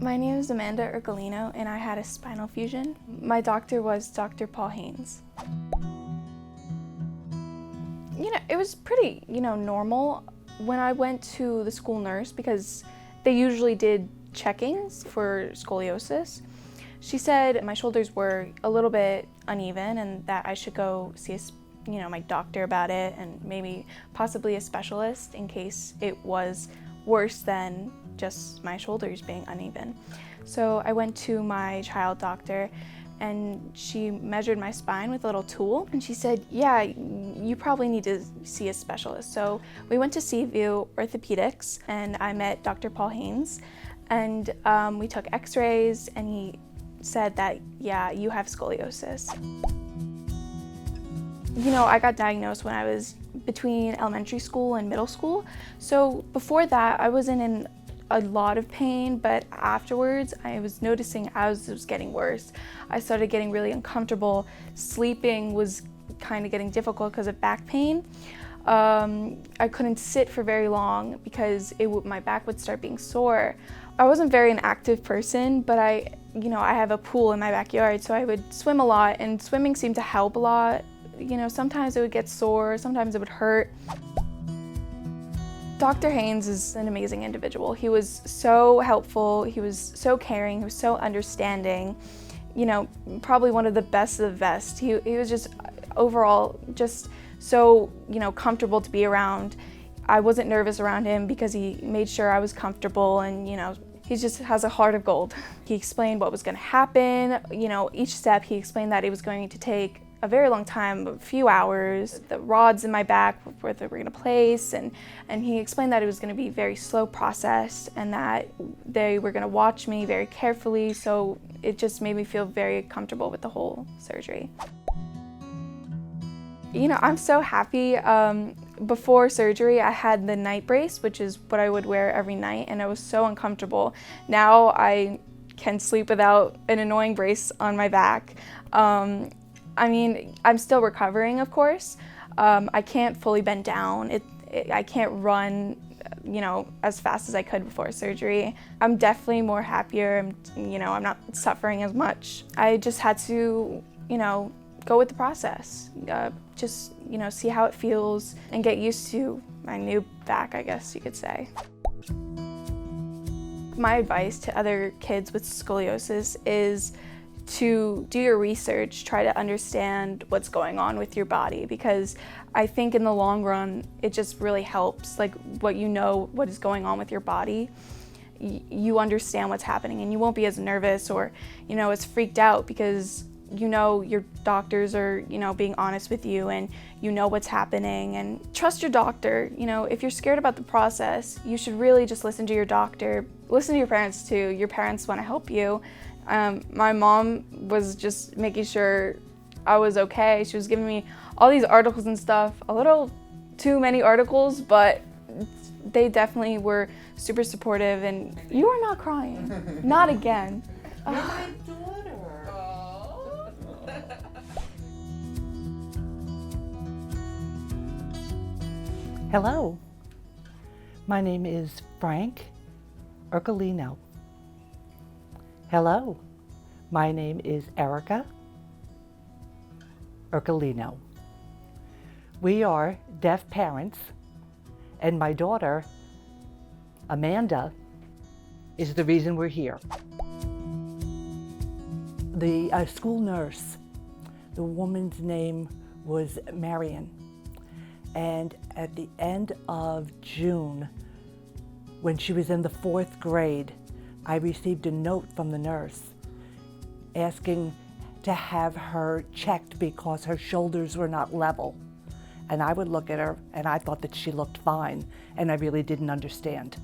My name is Amanda Ercolino, and I had a spinal fusion. My doctor was Dr. Paul Haynes. It was pretty, normal when I went to the school nurse because they usually did checkings for scoliosis. She said my shoulders were a little bit uneven and that I should go see my doctor about it and maybe possibly a specialist in case it was worse than just my shoulders being uneven. So I went to my child doctor and she measured my spine with a little tool and she said, yeah, you probably need to see a specialist. So we went to Seaview Orthopaedics and I met Dr. Paul Haynes and we took x-rays and he said that, yeah, you have scoliosis. I got diagnosed when I was between elementary school and middle school. So before that, I wasn't in a lot of pain, but afterwards I was noticing as it was getting worse. I started getting really uncomfortable. Sleeping was kind of getting difficult because of back pain. I couldn't sit for very long because my back would start being sore. I wasn't very an active person, but I have a pool in my backyard, so I would swim a lot, and swimming seemed to help a lot. Sometimes it would get sore, sometimes it would hurt. Dr. Haynes is an amazing individual. He was so helpful, he was so caring, he was so understanding, probably one of the best of the best. He was just overall just so, comfortable to be around. I wasn't nervous around him because he made sure I was comfortable and, he just has a heart of gold. He explained what was going to happen, each step he explained that it was going to take a very long time, a few hours. The rods in my back where they were going to place, and he explained that it was going to be a very slow process and that they were going to watch me very carefully, so it just made me feel very comfortable with the whole surgery. I'm so happy. Before surgery, I had the night brace, which is what I would wear every night, and it was so uncomfortable. Now I can sleep without an annoying brace on my back. I'm still recovering, of course. I can't fully bend down. I can't run, as fast as I could before surgery. I'm definitely more happier. I'm not suffering as much. I just had to, go with the process. Just, see how it feels and get used to my new back, I guess you could say. My advice to other kids with scoliosis is to do your research, try to understand what's going on with your body, because I think in the long run, it just really helps, what is going on with your body. You understand what's happening and you won't be as nervous or, as freaked out because your doctors are, being honest with you and what's happening, and trust your doctor. If you're scared about the process, you should really just listen to your doctor. Listen to your parents too. Your parents want to help you. My mom was just making sure I was okay. She was giving me all these articles and stuff, a little too many articles, but they definitely were super supportive. And you are not crying. Not again. You're my daughter. Hello, my name is Frank Ercolino. Hello, my name is Erica Ercolino. We are deaf parents, and my daughter, Amanda, is the reason we're here. The school nurse, the woman's name was Marion, and at the end of June, when she was in the 4th grade, I received a note from the nurse asking to have her checked because her shoulders were not level. And I would look at her and I thought that she looked fine, and I really didn't understand.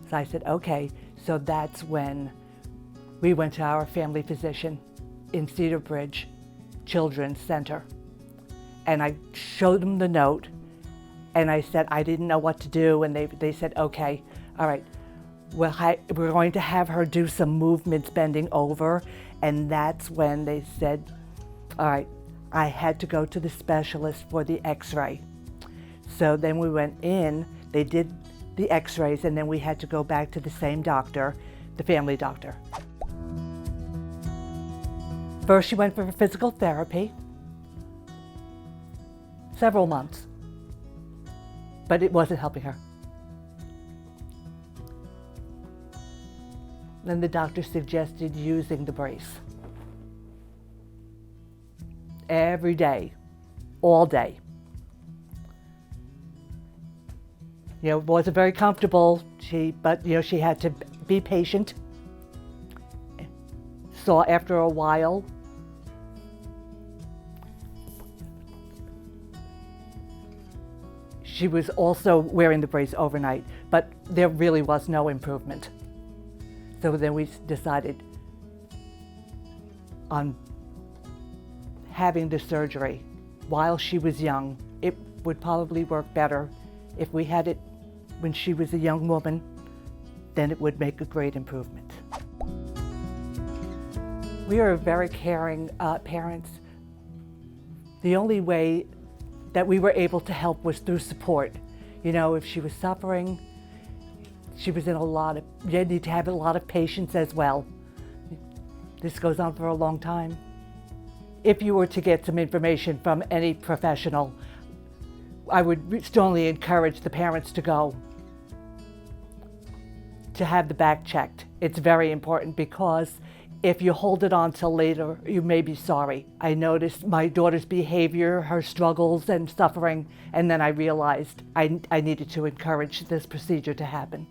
So I said, okay. So that's when we went to our family physician in Cedar Bridge Children's Center. And I showed them the note and I said I didn't know what to do, and they said, okay, all right. Well, we're going to have her do some movements bending over, and that's when they said, all right, I had to go to the specialist for the x-ray. So then we went in, they did the x-rays, and then we had to go back to the same doctor the family doctor. First, she went for physical therapy, several months, but it wasn't helping her. Then the doctor suggested using the brace every day, all day. It wasn't very comfortable, but she had to be patient. Saw after a while, she was also wearing the brace overnight, but there really was no improvement. So then we decided on having the surgery while she was young. It would probably work better if we had it when she was a young woman, then it would make a great improvement. We are very caring parents. The only way that we were able to help was through support. If she was suffering, she was in you need to have a lot of patience as well. This goes on for a long time. If you were to get some information from any professional, I would strongly encourage the parents to go to have the back checked. It's very important because if you hold it on till later, you may be sorry. I noticed my daughter's behavior, her struggles and suffering, and then I realized I needed to encourage this procedure to happen.